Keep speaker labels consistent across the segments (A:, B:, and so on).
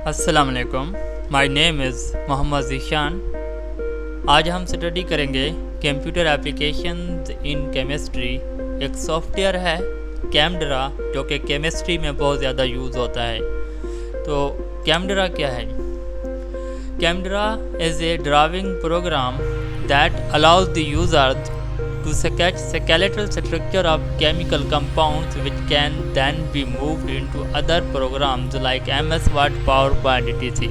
A: अस्सलाम वालेकुम। My name is Mohammad Zeeshan. आज हम स्टडी करेंगे कंप्यूटर एप्लीकेशंस इन केमिस्ट्री। एक सॉफ्टवेयर है कैमड्रा जो कि केमिस्ट्री में बहुत ज़्यादा यूज़ होता है। तो कैमड्रा क्या है? ChemDraw is a drawing program that allows the user to sketch skeletal structure of chemical compounds which can then be moved into other programs like MS Word, PowerPoint, etc.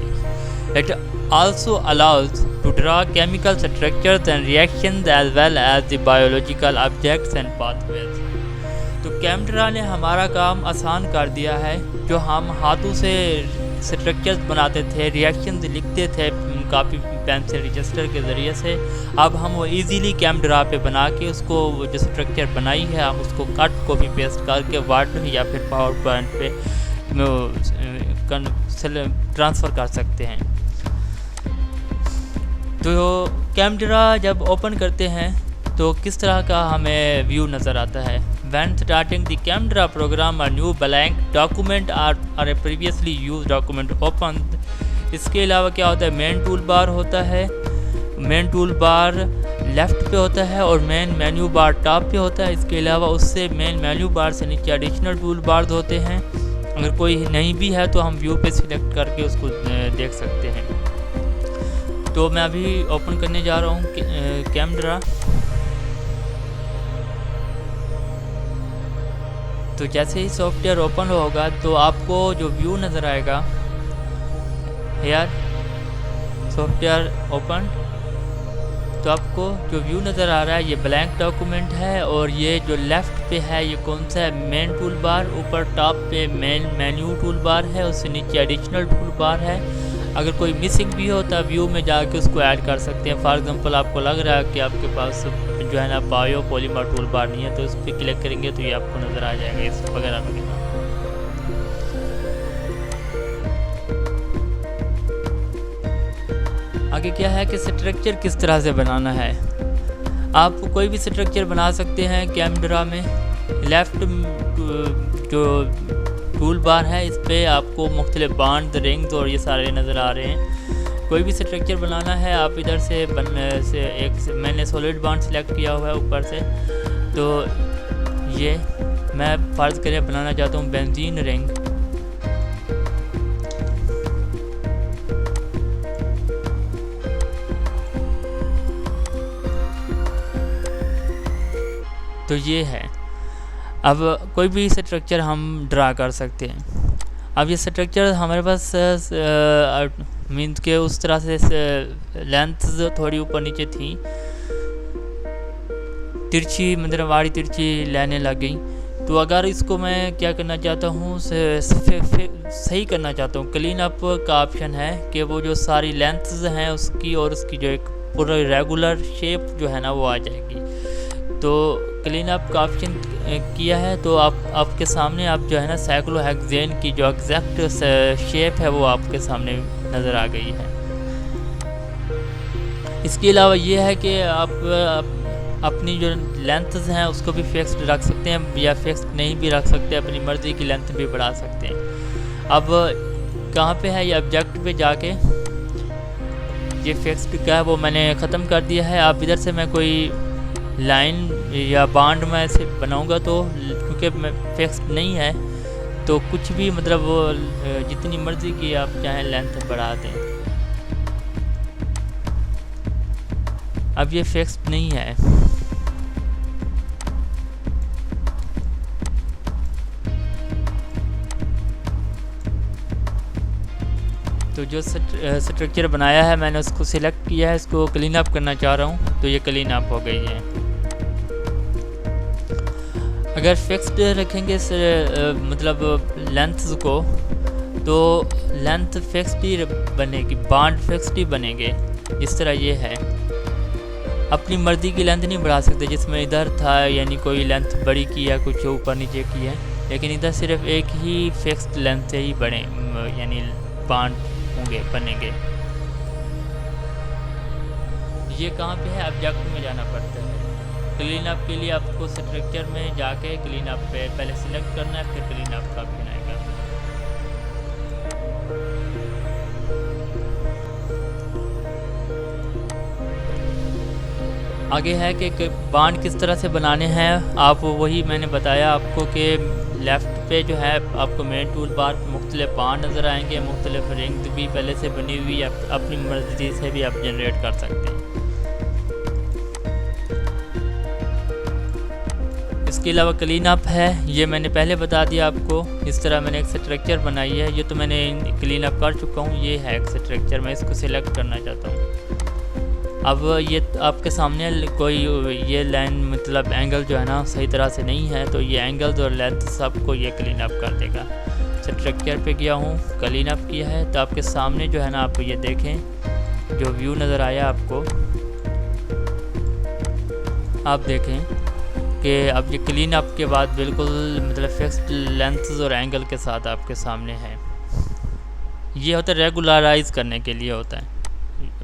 A: It also allows to draw chemical structures and reactions as well as the biological objects and pathways. तो कैमड्रा ने हमारा काम आसान कर दिया है। जो हम हाथों से स्ट्रक्चर्स बनाते थे, रिएक्शंस लिखते थे कापी पेन से, रजिस्टर के ज़रिए से, अब हम वो इजीली कैमड्रा पे बना के उसको जो स्ट्रक्चर बनाई है हम उसको कट कॉपी पेस्ट करके वर्ड या फिर पावर पॉइंट पे ट्रांसफ़र कर सकते हैं। तो कैमड्रा जब ओपन करते हैं तो किस तरह का हमें व्यू नज़र आता है। When starting the Camdra program, a new blank document or a previously used document open। इसके अलावा क्या होता है, मेन टूल बार होता है, मेन टूल बार लेफ़्ट पे होता है और मेन मेन्यू बार टॉप पे होता है। इसके अलावा उससे मेन मेन्यू बार से नीचे एडिशनल टूल बार होते हैं। अगर कोई नहीं भी है तो हम व्यू पे सिलेक्ट करके उसको देख सकते हैं। तो मैं अभी ओपन करने जा रहा हूँ कैमड्रा। तो जैसे ही सॉफ्टवेयर ओपन होगा तो आपको जो व्यू नज़र आएगा, यार सॉफ्टवेयर ओपन, तो आपको जो व्यू नज़र आ रहा है ये ब्लैंक डॉक्यूमेंट है और ये जो लेफ़्ट पे है ये कौन सा है, मेन टूल बार। ऊपर टॉप पे मेन मेन्यू टूल बार है, उससे नीचे एडिशनल टूल बार है। अगर कोई मिसिंग भी हो तो व्यू में जाके उसको ऐड कर सकते हैं। फॉर एग्जांपल आपको लग रहा है कि आपके पास जो है ना बायो पॉलीमर टूल बार नहीं है, तो उस पर क्लिक करेंगे तो ये आपको नज़र आ जाएगा इस वगैरह वगैरह। आगे क्या है कि स्ट्रक्चर किस तरह से बनाना है। आप कोई भी स्ट्रक्चर बना सकते हैं कैमड्रा में। लेफ़्ट जो टूल बार है इस पर आपको मुख्तलिफ बांड, रिंग्स और ये सारे नज़र आ रहे हैं। कोई भी स्ट्रक्चर बनाना है आप इधर से मैंने सॉलिड बांड सेलेक्ट किया हुआ है ऊपर से। तो ये मैं फ़र्ज़ करें बनाना चाहता हूँ बेंजीन रिंग। तो ये है। अब कोई भी स्ट्रक्चर हम ड्रा कर सकते हैं। अब ये स्ट्रक्चर हमारे पास मीन्स के उस तरह से लेंथ थोड़ी ऊपर नीचे थी, तिरछी मतलब आड़ी तिरछी लाइनें लग गई। तो अगर इसको मैं क्या करना चाहता हूँ, सही करना चाहता हूँ, क्लीन अप का ऑप्शन है कि वो जो सारी लेंथ्स हैं उसकी और उसकी जो एक पूरा रेगुलर शेप जो है ना वो आ जाएगी। तो क्लीन अप का ऑप्शन किया है तो आपके सामने आप जो है ना साइक्लोहेक्सेन की जो एग्जैक्ट शेप है वो आपके सामने नज़र आ गई है। इसके अलावा ये है कि आप अपनी जो लेंथ्स हैं उसको भी फिक्स्ड रख सकते हैं या फिक्स्ड नहीं भी रख सकते, अपनी मर्ज़ी की लेंथ भी बढ़ा सकते हैं। अब कहाँ पे है ये ऑब्जेक्ट पे जाके ये फिक्स्ड का है वो मैंने ख़त्म कर दिया है। अब इधर से मैं कोई लाइन या बांड में ऐसे बनाऊंगा तो क्योंकि मैं फिक्स्ड नहीं है तो कुछ भी मतलब वो जितनी मर्ज़ी की आप चाहें लेंथ बढ़ा दें। अब ये फिक्स्ड नहीं है। तो जो स्ट्रक्चर बनाया है मैंने उसको सिलेक्ट किया है, इसको क्लीन अप करना चाह रहा हूँ तो ये क्लीन अप हो गई है। अगर फिक्स्ड रखेंगे मतलब लेंथ्स को तो लेंथ फिक्स्ड ही बनेगी, बांड फिक्स्ड ही बनेंगे। इस तरह ये है, अपनी मर्ज़ी की लेंथ नहीं बढ़ा सकते। जिसमें इधर था यानी कोई लेंथ बड़ी की है, कुछ ऊपर नीचे की है, लेकिन इधर सिर्फ एक ही फिक्स्ड लेंथ से ही बने यानी बांड होंगे बनेंगे। ये कहाँ पे है, ऑब्जेक्ट में जाना पड़ता है। क्लीन अप के लिए आपको स्ट्रक्चर में जाके क्लीन अप पे पहले सिलेक्ट करना है, फिर क्लीन अप का ऑप्शन आएगा। आगे है कि बांड किस तरह से बनाने हैं, आप वही मैंने बताया आपको कि लेफ़्ट पे जो है आपको मेन टूल बार पर मुख्तलिफ बांड नज़र आएंगे, मुख्तलिफ रिंग्स भी पहले से बनी हुई, अपनी मर्ज़ी से भी आप जनरेट कर सकते हैं। इसके अलावा क्लीन अप है, ये मैंने पहले बता दिया आपको। इस तरह मैंने एक स्ट्रक्चर बनाई है, ये तो मैंने क्लीन अप कर चुका हूँ। ये है एक स्ट्रक्चर, मैं इसको सिलेक्ट करना चाहता हूँ। अब ये आपके सामने कोई ये लाइन मतलब एंगल जो है ना सही तरह से नहीं है, तो ये एंगल्स और लेंथ सबको ये क्लीन अप कर देगा। स्ट्रक्चर पे गया हूँ, क्लीन अप किया है, तो आपके सामने जो है ना आप ये देखें जो व्यू नज़र आया आपको, आप देखें कि अब ये क्लीन अप के बाद बिल्कुल मतलब फिक्स्ड लेंथ्स और एंगल के साथ आपके सामने है। ये होता है रेगुलराइज करने के लिए, होता है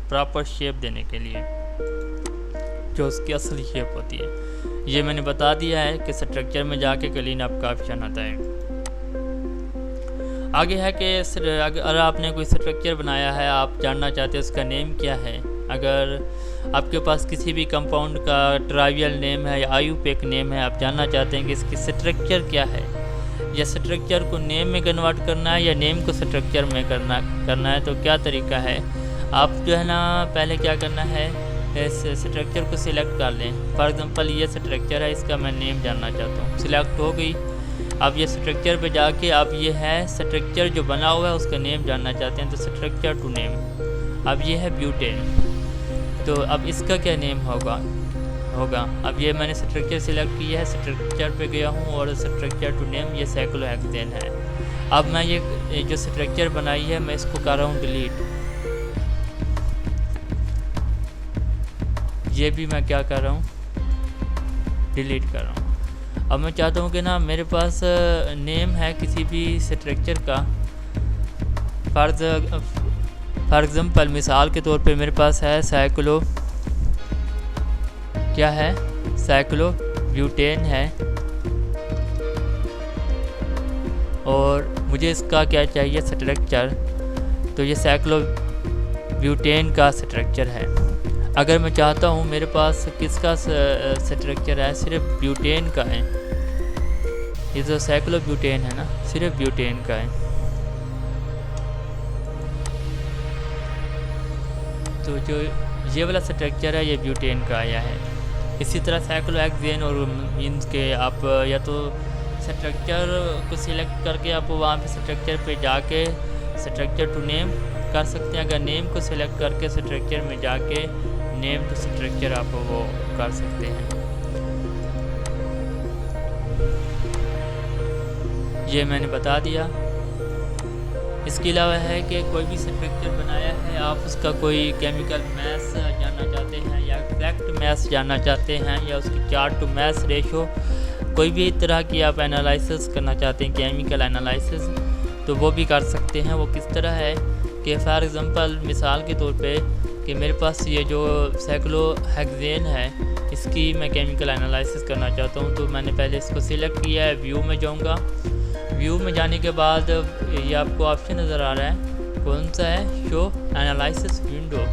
A: प्रॉपर शेप देने के लिए, जो उसकी असली शेप होती है। ये मैंने बता दिया है कि स्ट्रक्चर में जाके क्लीन अप का ऑप्शन आता है। आगे है कि अगर आपने कोई स्ट्रक्चर बनाया है, आप जानना चाहते हैं उसका नेम क्या है। अगर आपके पास किसी भी कंपाउंड का ट्राइवियल नेम है या आयुपेक नेम है, आप जानना चाहते हैं कि इसकी स्ट्रक्चर क्या है, या स्ट्रक्चर को नेम में कन्वर्ट करना है या नेम को स्ट्रक्चर में करना है, तो क्या तरीका है। आप जो है ना पहले क्या करना है, इस स्ट्रक्चर को सिलेक्ट कर लें। फॉर एग्जांपल ये स्ट्रक्चर है, इसका मैं नेम जानना चाहता हूँ, सिलेक्ट हो गई। अब ये स्ट्रक्चर पे जाके आप ये है स्ट्रक्चर जो बना हुआ है उसका नेम जानना चाहते हैं, तो स्ट्रक्चर टू नेम। अब ये है ब्यूटेन, तो अब इसका क्या नेम होगा। अब ये मैंने स्ट्रक्चर सिलेक्ट किया है, स्ट्रक्चर पे गया हूँ और स्ट्रक्चर टू नेम ये साइक्लोहेक्सेन है। अब मैं ये जो स्ट्रक्चर बनाई है मैं इसको कर रहा हूँ डिलीट। ये भी मैं क्या कर रहा हूँ, डिलीट कर रहा हूँ। अब मैं चाहता हूँ कि ना मेरे पास नेम है किसी भी स्ट्रक्चर का, फॉर एग्जांपल मिसाल के तौर पे मेरे पास है साइक्लो, क्या है, साइक्लो ब्यूटेन है, और मुझे इसका क्या चाहिए स्ट्रक्चर, तो ये साइक्लो ब्यूटेन का स्ट्रक्चर है। अगर मैं चाहता हूँ मेरे पास किसका स्ट्रक्चर है, सिर्फ ब्यूटेन का है, ये जो साइक्लो ब्यूटेन है ना सिर्फ ब्यूटेन का है, तो जो ये वाला स्ट्रक्चर है ये ब्यूटेन का आया है। इसी तरह साइक्लोहेक्सेन और मीन्स के आप या तो स्ट्रक्चर को सिलेक्ट करके आप वहाँ पे स्ट्रक्चर पे जाके स्ट्रक्चर टू नेम कर सकते हैं। अगर नेम को सिलेक्ट करके स्ट्रक्चर में जाके नेम टू स्ट्रक्चर आप वो कर सकते हैं। ये मैंने बता दिया। इसके अलावा है कि कोई भी स्ट्रक्चर बनाया है, आप उसका कोई केमिकल मैस जानना चाहते हैं या एग्जैक्ट मैस जानना चाहते हैं या उसकी चार्ट टू मैस रेशो, कोई भी तरह की आप एनालिसिस करना चाहते हैं, केमिकल एनालिसिस, तो वो भी कर सकते हैं। वो किस तरह है कि फॉर एग्ज़ाम्पल मिसाल के तौर पे कि मेरे पास ये जो साइक्लोहेक्सेन है इसकी मैं केमिकल एनालिसिस करना चाहता हूँ, तो मैंने पहले इसको सिलेक्ट किया है, व्यू में जाऊँगा। व्यू में जाने के बाद ये आपको ऑप्शन नज़र आ रहा है, कौन सा है, शो एनालिसिस विंडो।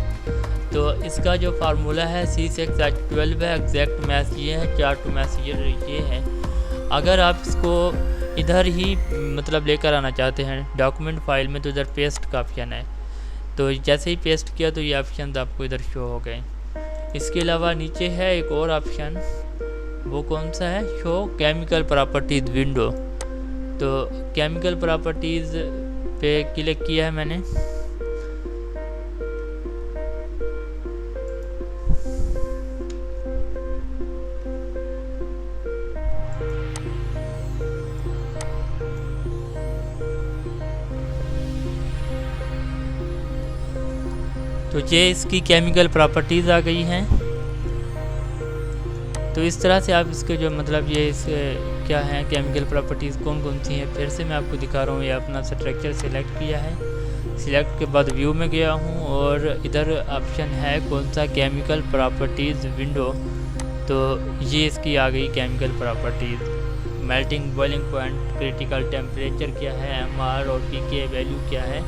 A: तो इसका जो फार्मूला है C6H12 है, एग्जैक्ट मैच ये है, चार्ट टू मैच ये है। अगर आप इसको इधर ही मतलब लेकर आना चाहते हैं डॉक्यूमेंट फाइल में, तो इधर पेस्ट का ऑप्शन है, तो जैसे ही पेस्ट किया तो ये ऑप्शन आपको इधर शो हो गए। इसके अलावा नीचे है एक और ऑप्शन, वो कौन सा है, शो केमिकल प्रॉपर्टीज़ विंडो। तो केमिकल प्रॉपर्टीज़ पे क्लिक किया है मैंने। तो ये इसकी केमिकल प्रॉपर्टीज़ आ गई हैं। तो इस तरह से आप इसके जो मतलब ये इस क्या है केमिकल प्रॉपर्टीज़ कौन कौन सी हैं, फिर से मैं आपको दिखा रहा हूँ। ये अपना स्ट्रक्चर सिलेक्ट किया है, सिलेक्ट के बाद व्यू में गया हूँ और इधर ऑप्शन है कौन सा, केमिकल प्रॉपर्टीज़ विंडो। तो ये इसकी आ गई chemical properties. Melting boiling point, critical temperature क्या है, MR और pK वैल्यू क्या है,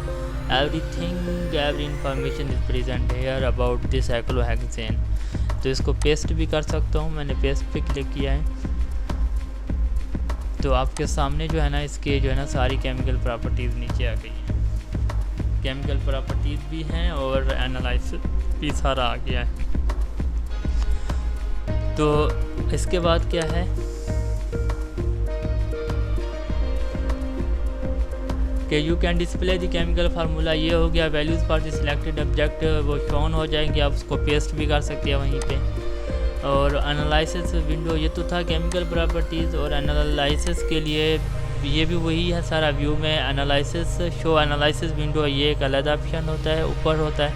A: every information is present here about this cyclohexane. तो इसको पेस्ट भी कर सकता हूँ। मैंने पेस्ट पे क्लिक किया है तो आपके सामने जो है ना इसके जो है ना सारी केमिकल प्रॉपर्टीज़ नीचे आ गई हैं। केमिकल प्रॉपर्टीज़ भी हैं और एनालिसिस भी सारा आ गया है। तो इसके बाद क्या है कि you can display the chemical formula. ये हो गया values for the selected object, वो शोन हो जाएंगे, आप उसको पेस्ट भी कर सकते हैं वहीं पे। और एनालिसिस विंडो, ये तो था केमिकल प्रॉपर्टीज़। और एनालिसिस के लिए ये भी वही है सारा व्यू में। एनालिसिस शो एनालिसिस विंडो, ये एक अलग ऑप्शन होता है, ऊपर होता है,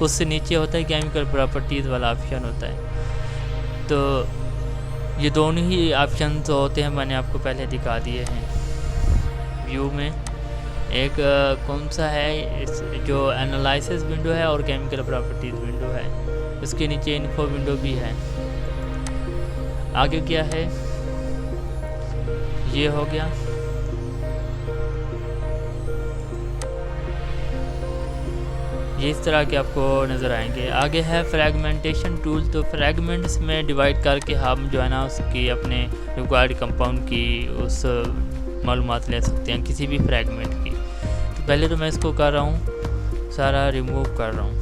A: उससे नीचे होता है केमिकल प्रॉपर्टीज़ वाला ऑप्शन होता है। तो ये दोनों ही ऑप्शन तो होते हैं, मैंने आपको पहले दिखा दिए हैं व्यू में। एक कौन सा है जो एनालिसिस विंडो है और केमिकल प्रॉपर्टीज़ विंडो है, उसके नीचे इन्फो विंडो भी है। आगे क्या है, ये हो गया। ये इस तरह के आपको नज़र आएंगे। आगे है फ्रैगमेंटेशन टूल। तो फ्रैगमेंट्स में डिवाइड करके हम जो है ना उसकी अपने रिक्वायर्ड कंपाउंड की उस मालूमात ले सकते हैं किसी भी फ्रैगमेंट की। तो पहले तो मैं इसको कर रहा हूँ, सारा रिमूव कर रहा हूँ।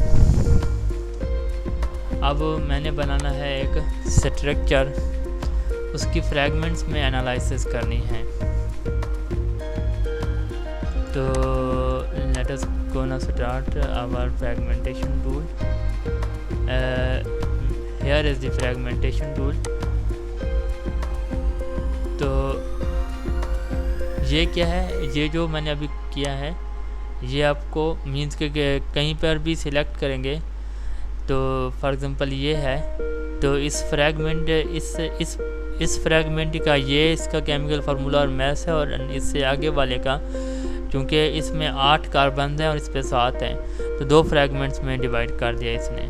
A: अब मैंने बनाना है एक स्ट्रक्चर, उसकी फ्रैगमेंट्स में एनालिसिस करनी है। तो let us gonna start our fragmentation tool. Here is the fragmentation tool. तो ये क्या है, ये जो मैंने अभी किया है ये आपको मीन्स के कहीं पर भी सिलेक्ट करेंगे तो फॉर एग्ज़ाम्पल ये है, तो इस फ्रैगमेंट इस फ्रैगमेंट का ये इसका केमिकल फार्मूला और मैथ है, और इससे आगे वाले का क्योंकि इसमें 8 कार्बन हैं और इस पे 7 हैं, तो 2 फ्रैगमेंट्स में डिवाइड कर दिया इसने।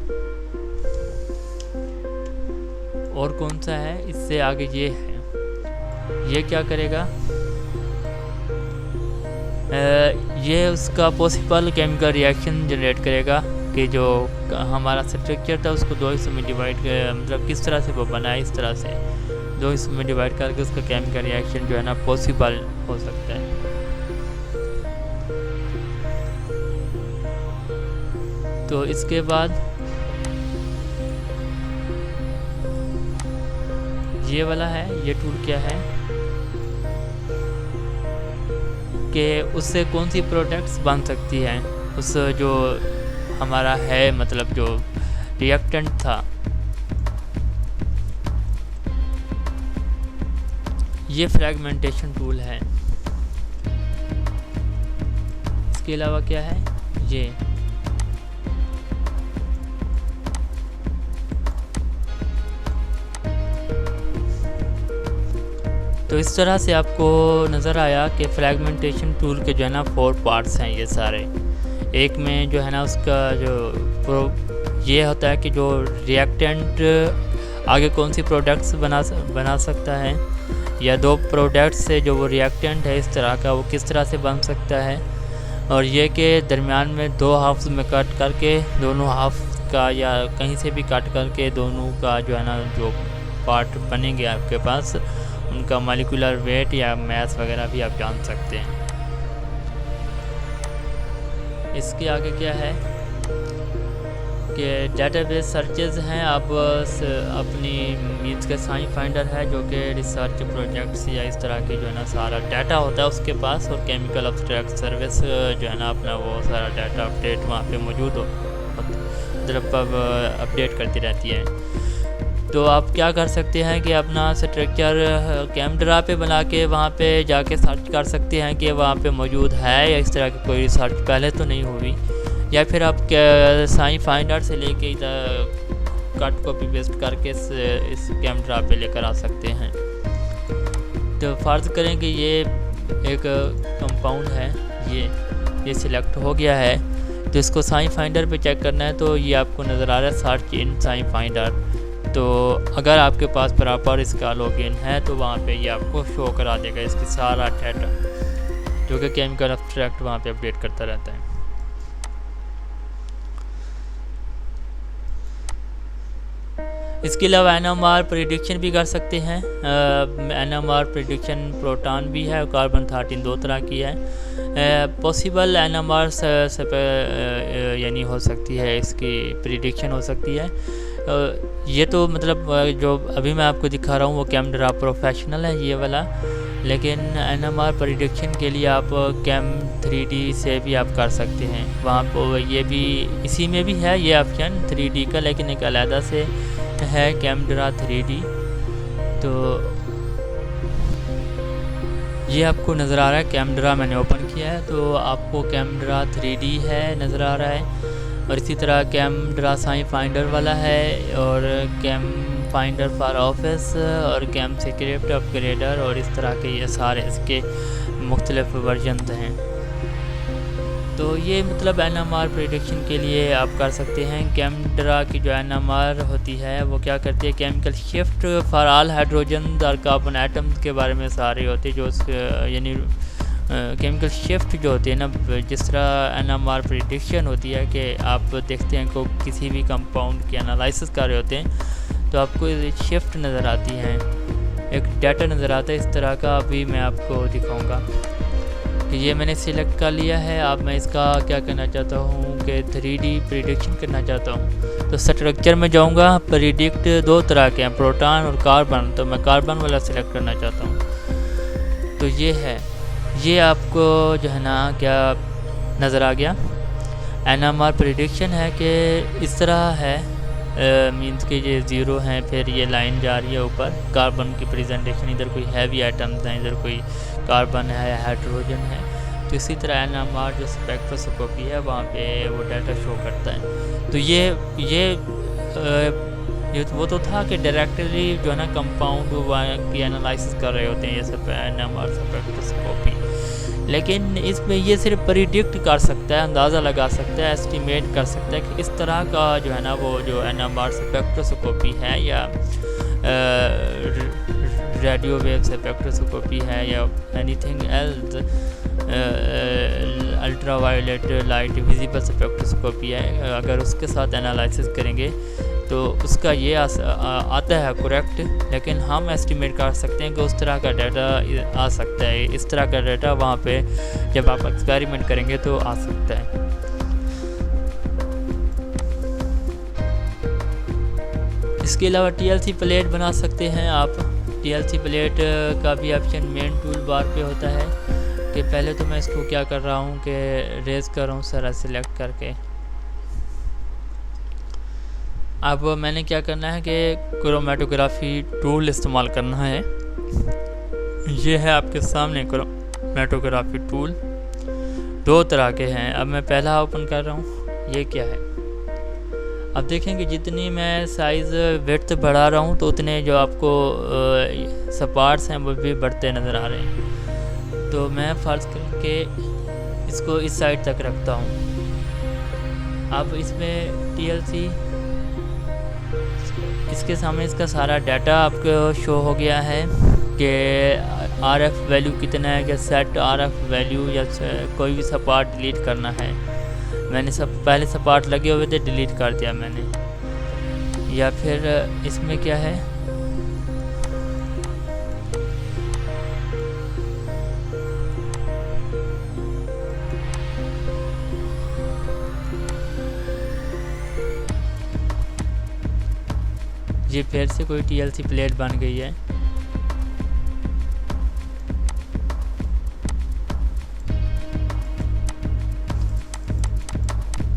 A: और कौन सा है, इससे आगे ये है। ये क्या करेगा, ये उसका पॉसिबल केमिकल रिएक्शन जनरेट करेगा कि जो हमारा स्ट्रक्चर था उसको 2 हिस्सों में डिवाइड, मतलब किस तरह से वो बना है, इस तरह से 2 हिस्सों में डिवाइड करके उसका केमिकल रिएक्शन जो है ना पॉसिबल हो सकता है। तो इसके बाद ये वाला है, ये टूल क्या है कि उससे कौन सी प्रोडक्ट्स बन सकती हैं, उस जो हमारा है मतलब जो रिएक्टेंट था। ये फ्रैगमेंटेशन टूल है। इसके अलावा क्या है, ये तो इस तरह से आपको नज़र आया कि फ्रैगमेंटेशन टूल के जो है ना 4 पार्ट्स हैं ये सारे। एक में जो है ना उसका जो ये होता है कि जो रिएक्टेंट आगे कौन सी प्रोडक्ट्स बना सकता है, या 2 प्रोडक्ट्स से जो वो रिएक्टेंट है इस तरह का वो किस तरह से बन सकता है। और ये कि दरमियान में 2 हाफ्स में कट करके दोनों हाफ का या कहीं से भी कट करके दोनों का जो है ना जो पार्ट बनेंगे आपके पास, उनका मॉलिक्यूलर वेट या मास वगैरह भी आप जान सकते हैं। इसके आगे क्या है कि डेटाबेस सर्चेज हैं। आप अपनी मीन्स के साइंस फाइंडर है जो कि रिसर्च प्रोजेक्ट्स या इस तरह के जो है ना सारा डाटा होता है उसके पास, और केमिकल अब्स्ट्रैक्ट सर्विस जो है ना अपना वो सारा डाटा अपडेट वहाँ पे मौजूद हो अपडेट करती रहती है। तो आप क्या कर सकते हैं कि अपना स्ट्रक्चर कैमड्रा पे बना के वहाँ पे जाके सर्च कर सकते हैं कि वहाँ पे मौजूद है या इस तरह की कोई रिसर्च पहले तो नहीं हुई, या फिर आप साइंस फाइंडर से लेके इधर कट कॉपी पेस्ट करके इस कैमड्रा पे लेकर आ सकते हैं। तो फ़र्ज़ करें कि ये एक कंपाउंड है, ये सिलेक्ट हो गया है, तो इसको साइंस फाइंडर पे चेक करना है। तो ये आपको नज़र आ रहा है सर्च इन साइंस फाइंडर। तो अगर आपके पास प्रॉपर इसका लॉगिन है तो वहाँ पे ये आपको शो करा देगा इसकी सारा डाटा, जो कि केमिकल अब्स्ट्रैक्ट वहाँ पे अपडेट करता रहता है। इसके अलावा NMR प्रिडिक्शन भी कर सकते हैं। NMR प्रिडिक्शन प्रोटॉन भी है और कार्बन 13 दो तरह की है। पॉसिबल NMR यानी हो सकती है, इसकी प्रिडिक्शन हो सकती है। ये तो मतलब जो अभी मैं आपको दिखा रहा हूँ वो कैमड्रा प्रोफेशनल है ये वाला, लेकिन NMR प्रिडिक्शन के लिए आप कैम 3D से भी आप कर सकते हैं। वहाँ पर ये भी इसी में भी है ये ऑप्शन 3D का, लेकिन एक अलहदा से है कैमड्रा 3D। तो ये आपको नज़र आ रहा है कैमड्रा, मैंने ओपन किया है तो आपको कैमड्रा 3D है नज़र आ रहा है। और इसी तरह कैमड्रा साई फाइंडर वाला है, और कैम फाइंडर फॉर ऑफिस, और कैम स्क्रिप्ट अपग्रेडर, और इस तरह के ये सारे इसके मुख्तलिफ वर्जन हैं। तो ये मतलब NMR प्रिडिक्शन के लिए आप कर सकते हैं। कैमड्रा की जो NMR होती है वो क्या करती है, chemical shift for all hydrogen और कार्बन एटम्स के बारे में सारे होते हैं, जो यानी केमिकल शिफ्ट जो होती है ना, जिस तरह NMR प्रिडिक्शन होती है कि आप देखते हैं को किसी भी कंपाउंड की एनालिसिस कर रहे होते हैं तो आपको शिफ्ट नज़र आती है, एक डाटा नज़र आता है इस तरह का। अभी मैं आपको दिखाऊंगा कि ये मैंने सिलेक्ट कर लिया है। अब मैं इसका क्या करना चाहता हूँ कि 3D प्रिडिक्शन करना चाहता हूँ। तो स्ट्रक्चर में जाऊँगा, प्रिडिक्ट दो तरह के हैं, प्रोटॉन और कार्बन, तो मैं कार्बन वाला सिलेक्ट करना चाहता हूँ। तो ये है, ये आपको जो है ना क्या नज़र आ गया। NMR प्रिडिक्शन है कि इस तरह है, मींस कि ये ज़ीरो हैं, फिर ये लाइन जा रही है ऊपर कार्बन की प्रेजेंटेशन, इधर कोई हैवी आइटम्स हैं, इधर कोई कार्बन है, हाइड्रोजन है। तो इसी तरह NMR जो स्पेक्ट्रोस्कोपी है वहाँ पे वो डाटा शो करता है। तो ये वो तो था कि डायरेक्टली जो है ना कंपाउंड की एनालिसिस कर रहे होते हैं ये सब NMR स्पेक्ट्रोस्कोपी, लेकिन इसमें ये सिर्फ प्रिडिक्ट कर सकता है, अंदाज़ा लगा सकता है, एस्टिमेट कर सकता है कि इस तरह का जो है ना वो जो NMR स्पेक्ट्रोस्कोपी है या रेडियो वेव स्पेक्ट्रोस्कोपी है या anything else, ultraviolet light visible spectroscopy है, अगर उसके साथ एनालिसिस करेंगे तो उसका ये आता है करेक्ट, लेकिन हम एस्टिमेट कर सकते हैं कि उस तरह का डाटा आ सकता है, इस तरह का डाटा वहाँ पे जब आप एक्सपेरिमेंट करेंगे तो आ सकता है। इसके अलावा TLC प्लेट बना सकते हैं आप। TLC प्लेट का भी ऑप्शन मेन टूल बार पे होता है। कि पहले तो मैं इसको क्या कर रहा हूँ कि रेज कर रहा हूँ सारा सिलेक्ट करके। अब मैंने क्या करना है कि क्रोमेटोग्राफी टूल इस्तेमाल करना है। ये है आपके सामने क्रोमेटोग्राफी टूल, दो तरह के हैं। अब मैं पहला ओपन कर रहा हूँ, ये क्या है। अब देखें कि जितनी मैं साइज़ विड्थ बढ़ा रहा हूँ तो उतने जो आपको सपार्ट्स हैं वो भी बढ़ते नज़र आ रहे हैं। तो मैं फ़र्ज करके इसको इस साइड तक रखता हूँ। अब इसमें TLC, इसके सामने इसका सारा डाटा आपको शो हो गया है कि RF वैल्यू कितना है, या सेट RF वैल्यू, या कोई भी सपार्ट डिलीट करना है। मैंने पहले सपार्ट लगे हुए थे, डिलीट कर दिया मैंने। या फिर इसमें क्या है, ये फिर से कोई TLC प्लेट बन गई है।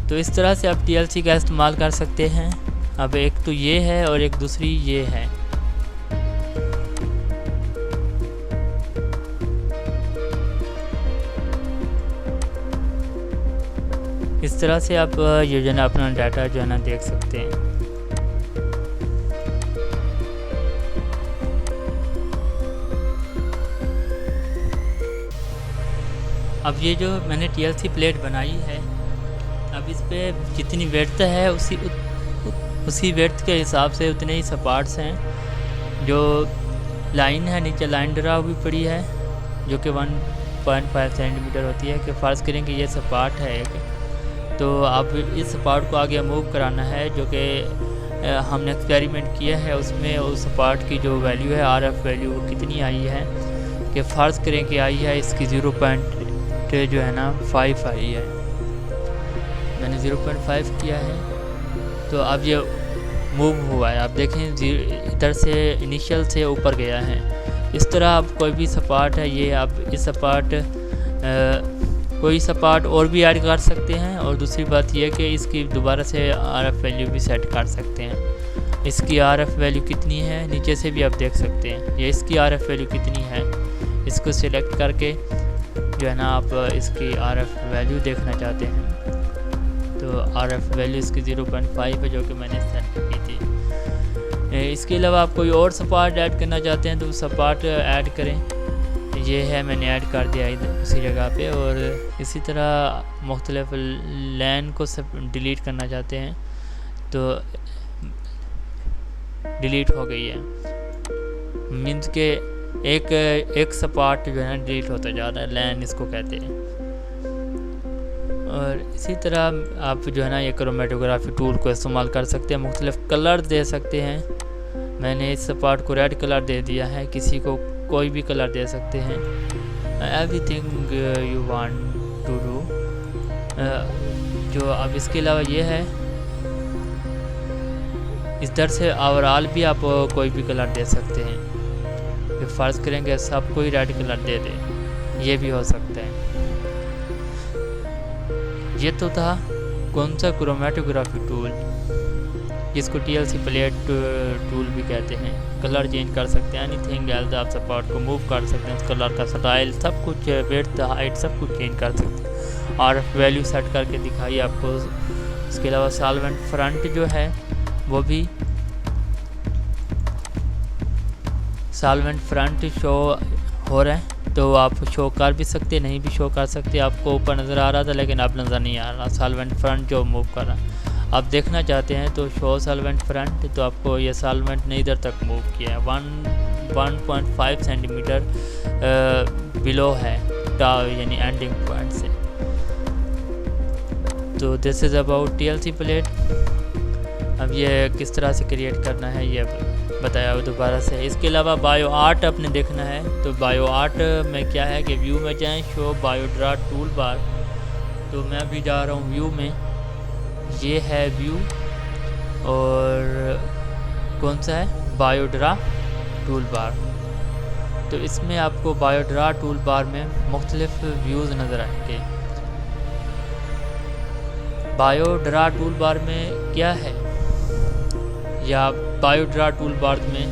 A: तो इस तरह से आप TLC का इस्तेमाल कर सकते हैं। अब एक तो ये है और एक दूसरी ये है। इस तरह से आप ये जो है अपना डाटा जो है ना देख सकते हैं। अब ये जो मैंने TLC प्लेट बनाई है, अब इस पर जितनी वेड्थ है उसी वेड्थ के हिसाब से उतने ही सपार्ट्स हैं। जो लाइन है नीचे लाइन ड्रा हुई पड़ी है जो कि 1.5 सेंटीमीटर होती है। कि फ़र्ज़ करें कि ये सपार्ट है एक, तो आप इस सपार्ट को आगे मूव कराना है जो कि हमने एक्सपेरिमेंट किया है, उसमें उस पार्ट की जो वैल्यू है RF वैल्यू वो कितनी आई है कि फ़र्ज़ करें कि आई है इसकी 0.5 जो है ना 5 आई है। मैंने 0.5 किया है तो अब ये मूव हुआ है। आप देखें इधर से इनिशियल से ऊपर गया है। इस तरह आप कोई भी सपाट है, ये आप इस सपाट कोई सपाट और भी ऐड कर सकते हैं। और दूसरी बात यह कि इसकी दोबारा से RF वैल्यू भी सेट कर सकते हैं। इसकी RF वैल्यू कितनी है नीचे से भी आप देख सकते हैं, ये इसकी RF वैल्यू कितनी है। इसको सिलेक्ट करके जो है ना आप इसकी RF वैल्यू देखना चाहते हैं तो RF वैल्यू इसकी 0.5 है जो कि मैंने सेट की थी। इसके अलावा आप कोई और सपाट ऐड करना चाहते हैं तो सपाट ऐड करें। ये है मैंने ऐड कर दिया उसी जगह पे। और इसी तरह मुख्तलिफ लाइन को सब डिलीट करना चाहते हैं तो डिलीट हो गई है। मीन्स के एक सपाट जो है ना डिलीट होता जा रहा है, लाइन इसको कहते हैं। और इसी तरह आप जो है ना ये क्रोमेटोग्राफी टूल को इस्तेमाल कर सकते हैं, मुख्तलिफ कलर दे सकते हैं। मैंने इस पार्ट को रेड कलर दे दिया है, किसी को कोई भी कलर दे सकते हैं। Everything you want to do. जो अब इसके अलावा ये है, इस दर से ओवरऑल भी आप कोई भी कलर दे सकते हैं। फिर फ़र्ज़ करेंगे सब कोई रेड कलर दे दे, ये भी हो सकता है। ये तो था कौन सा क्रोमेटोग्राफी टूल, जिसको TLC प्लेट टूल भी कहते हैं। कलर चेंज कर सकते हैं, एनीथिंग एल्स आप सपाट को मूव कर सकते हैं, कलर का स्टाइल सब कुछ, विड्थ हाइट सब कुछ चेंज कर सकते हैं। और वैल्यू सेट करके दिखाई आपको। इसके अलावा सॉल्वेंट फ्रंट जो है वो भी सॉल्वेंट फ्रंट शो हो रहा है तो आप शो कर भी सकते, नहीं भी शो कर सकते। आपको ऊपर नज़र आ रहा था लेकिन अब नज़र नहीं आ रहा सॉल्वेंट फ्रंट जो मूव कर रहा। आप देखना चाहते हैं तो शो सॉल्वेंट फ्रंट, तो आपको ये सॉल्वेंट ने इधर तक मूव किया है, 1.5 सेंटीमीटर बिलो है यानी एंडिंग पॉइंट से। तो this is about TLC plate. अब ये किस तरह से क्रिएट करना है ये बताया दोबारा से। इसके अलावा बायो आर्ट आपने देखना है तो बायो आर्ट में क्या है कि व्यू में जाएं, शो बायोड्रा टूल बार। तो मैं अभी जा रहा हूँ व्यू में, ये है व्यू और कौन सा है बायोड्रा टूल बार। तो इसमें आपको बायोड्रा टूल बार में मुख्तलिफ व्यूज़ नज़र आएंगे। बायोड्रा टूल बार में क्या है, या बायोड्रा टूल बार में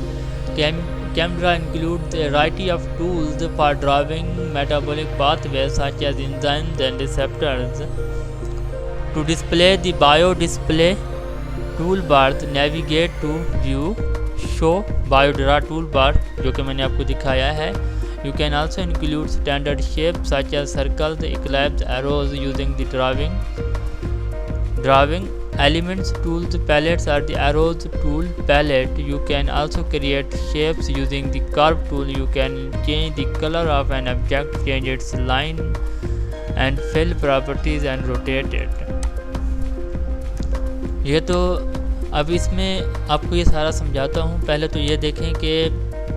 A: camera include a variety of tools for drawing metabolic pathways such as enzymes and receptors. To display the bio display toolbars, navigate to view, show बायोड्रा toolbar जो कि मैंने आपको दिखाया है। You can also include standard shapes such as circles, ellipses, arrows using the drawing elements tools palettes are the arrows tool palette. You can also create shapes using the curve tool. You can change the color of an object, change its line and fill properties and rotate it. ये तो अब इसमें आपको ये सारा समझाता हूँ। पहले तो ये देखें कि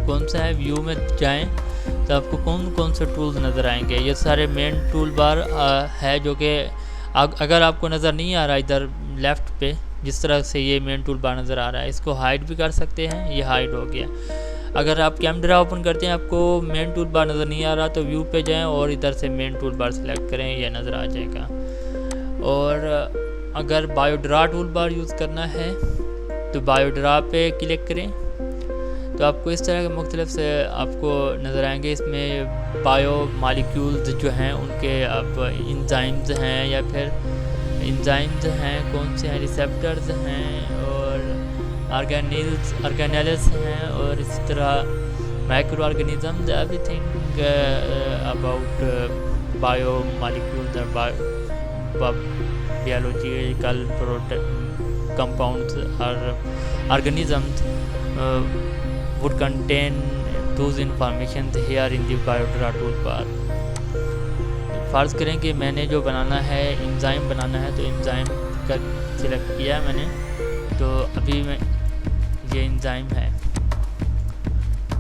A: कौन सा है, व्यू में जाएं तो आपको कौन कौन से टूल्स नज़र आएंगे। ये सारे मेन टूल बार है जो कि अगर आपको नज़र नहीं आ रहा इधर लेफ़्ट पे जिस तरह से ये मेन टूल बार नज़र आ रहा है, इसको हाइड भी कर सकते हैं। ये हाइड हो गया। अगर आप कैमरा ओपन करते हैं आपको मेन टूल बार नज़र नहीं आ रहा तो व्यू पे जाएं और इधर से मेन टूल बार सेलेक्ट करें, ये नज़र आ जाएगा। और अगर बायोड्रा टूल बार यूज़ करना है तो बायोड्रा पे क्लिक करें तो आपको इस तरह के मुख्तलिफ से आपको नज़र आएंगे। इसमें बायो मालिक्यूल्स जो हैं उनके आप इंजाइम्स हैं या फिर इंजाइम्स हैं, कौन से हैं, रिसेप्टर्स हैं और ऑर्गेनेल्स हैं और इसी तरह micro organisms, everything about bio molecules और biological compounds or organisms would contain those information here in the BioDraw toolbar. फ़र्ज़ करें कि मैंने जो बनाना है एंजाइम बनाना है तो एंजाइम का सिलेक्ट किया मैंने, तो अभी मैं ये एंजाइम है,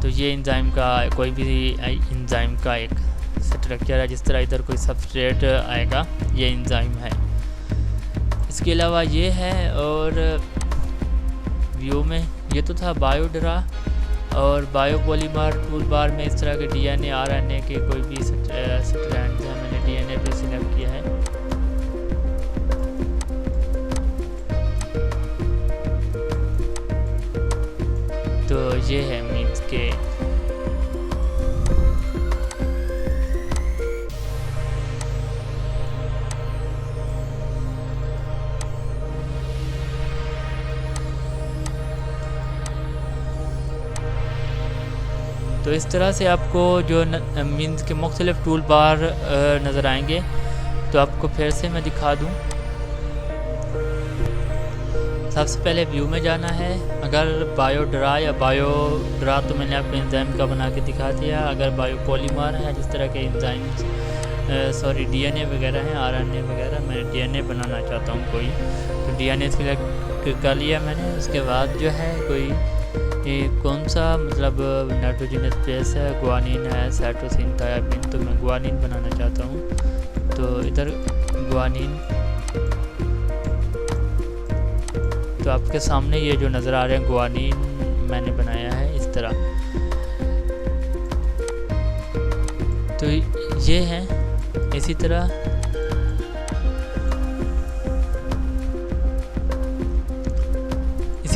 A: तो ये एंजाइम का कोई भी एंजाइम का एक स्ट्रक्चर है। जिस तरह इधर कोई सबस्ट्रेट आएगा, ये एंजाइम है। इसके अलावा ये है, और व्यू में ये तो था बायोडरा और बायोपॉलीमर टूल बार में इस तरह के डीएनए आरएनए के कोई भी स्ट्रैंड्स हैं। मैंने डीएनए भी सिलेक्ट किया है। तो ये है मीन्स के तो इस तरह से आपको जो मीन्स के मुख्तलिफ टूल बार नज़र आएंगे। तो आपको फिर से मैं दिखा दूं। सबसे पहले व्यू में जाना है। अगर बायोड्रा या बायोड्रा तो मैंने आपको एंजाइम का बना के दिखा दिया। अगर बायोपॉलीमर है, जिस तरह के एंजाइम्स डीएनए वगैरह हैं, आरएनए वगैरह, मैं डीएनए बनाना चाहता हूँ कोई, तो डीएनए सिलेक्ट कर लिया मैंने। उसके बाद जो है कोई कौन सा मतलब नाइट्रोजनस बेस है, गुआनिन है, साइटोसिन, थायामिन, तो मैं गुआनिन बनाना चाहता हूँ। तो इधर गुआनिन, तो आपके सामने ये जो नज़र आ रहे हैं गुआनिन मैंने बनाया है इस तरह। तो ये हैं। इसी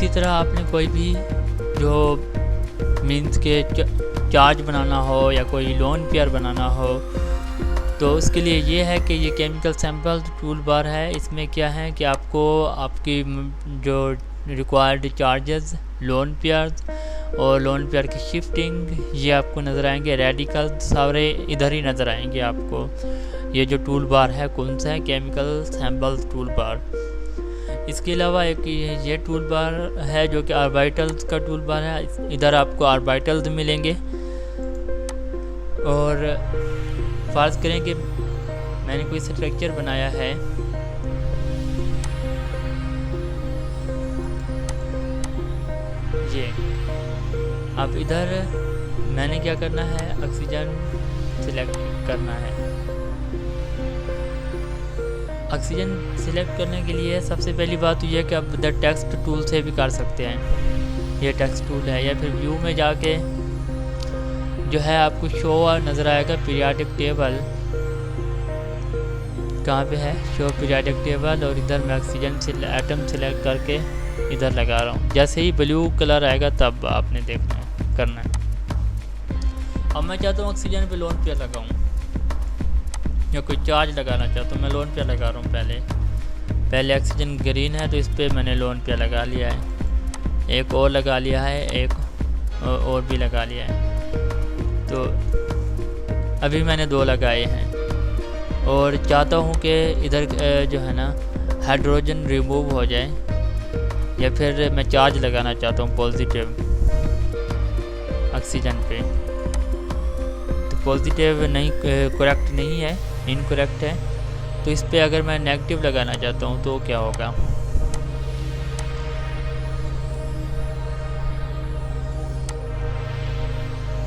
A: तरह आपने कोई भी जो मीन्स के चार्ज बनाना हो या कोई लोन पेयर बनाना हो, तो उसके लिए ये है कि ये केमिकल सैम्पल टूल बार है। इसमें क्या है कि आपको आपकी जो रिक्वायर्ड चार्जेस, लोन पेयर्स और लोन पेयर की शिफ्टिंग, ये आपको नज़र आएंगे। रेडिकल सारे इधर ही नज़र आएंगे आपको। ये जो टूल बार है कौन सा है, केमिकल सैम्पल टूल बार। इसके अलावा एक ये टूल बार है जो कि ऑर्बिटल्स का टूल बार है। इधर आपको ऑर्बिटल्स मिलेंगे। और फ़र्ज़ करें कि मैंने कोई स्ट्रक्चर बनाया है, ये अब इधर मैंने क्या करना है, ऑक्सीजन सिलेक्ट करना है। ऑक्सीजन सिलेक्ट करने के लिए सबसे पहली बात तो यह है कि आप इधर टेक्स्ट टूल से भी कर सकते हैं। ये टेक्स्ट टूल है, या फिर व्यू में जाके जो है आपको शो नज़र आएगा पीरियाडिक टेबल। कहाँ पे है शो पीरियाडिक टेबल, और इधर मैं ऑक्सीजन से एटम सिलेक्ट करके इधर लगा रहा हूँ। जैसे ही ब्लू कलर आएगा तब आपने देखना है, करना है। अब मैं चाहता हूँ ऑक्सीजन पे लोन पेयर लगाऊँ या कोई चार्ज लगाना चाहता हूँ। मैं लोन पेयर लगा रहा हूँ। पहले ऑक्सीजन ग्रीन है तो इस पर मैंने लोन पेयर लगा लिया है। एक और लगा लिया है, एक और भी लगा लिया है। तो अभी मैंने 2 लगाए हैं और चाहता हूँ कि इधर जो है ना हाइड्रोजन रिमूव हो जाए, या फिर मैं चार्ज लगाना चाहता हूँ पॉजिटिव ऑक्सीजन पे। तो पॉजिटिव नहीं, करेक्ट नहीं है, इनकरेक्ट है। तो इस पे अगर मैं नेगेटिव लगाना चाहता हूँ तो क्या होगा,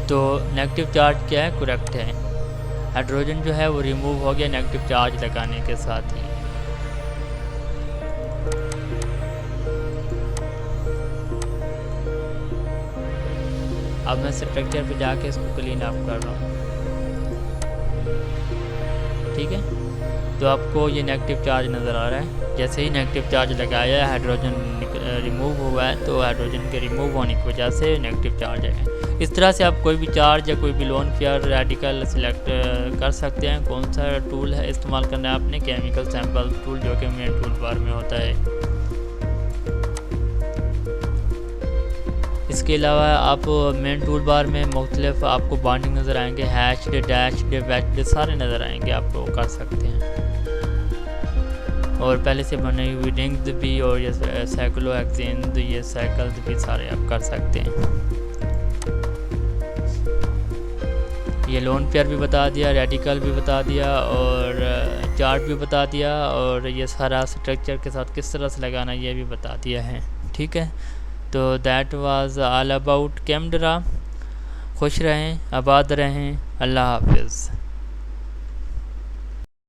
A: तो नेगेटिव चार्ज क्या है, करेक्ट है। हाइड्रोजन जो है वो रिमूव हो गया नेगेटिव चार्ज लगाने के साथ ही। अब मैं स्ट्रक्चर पे जाके इसको क्लीन अप कर रहा हूँ। ठीक है, तो आपको ये नेगेटिव चार्ज नज़र आ रहा है। जैसे ही नेगेटिव चार्ज लगाया है, हाइड्रोजन रिमूव हुआ है, तो हाइड्रोजन के रिमूव होने की वजह से नेगेटिव चार्ज है। इस तरह से आप कोई भी चार्ज या कोई भी लोन पेयर रेडिकल सिलेक्ट कर सकते हैं। कौन सा टूल है इस्तेमाल करना है आपने, केमिकल सैम्पल टूल, जो कि मेन टूल बार में होता है। इसके अलावा आप मेन टूल बार में मुख्तलिफ आपको बॉन्डिंग नज़र आएंगे, हैश्ड, डैश्ड, वेज्ड, सारे नज़र आएंगे, आप वो कर सकते हैं। और पहले से बने हुए रिंग्स भी और ये साइक्लोहेक्सेन, ये साइकिल्स भी सारे आप कर सकते हैं। ये लोन पेयर भी बता दिया, रेडिकल भी बता दिया और चार्ट भी बता दिया, और ये सारा स्ट्रक्चर के साथ किस तरह से लगाना ये भी बता दिया है। ठीक है, तो दैट वाज ऑल अबाउट कैमड्रा। खुश रहें, आबाद रहें, अल्लाह हाफिज़।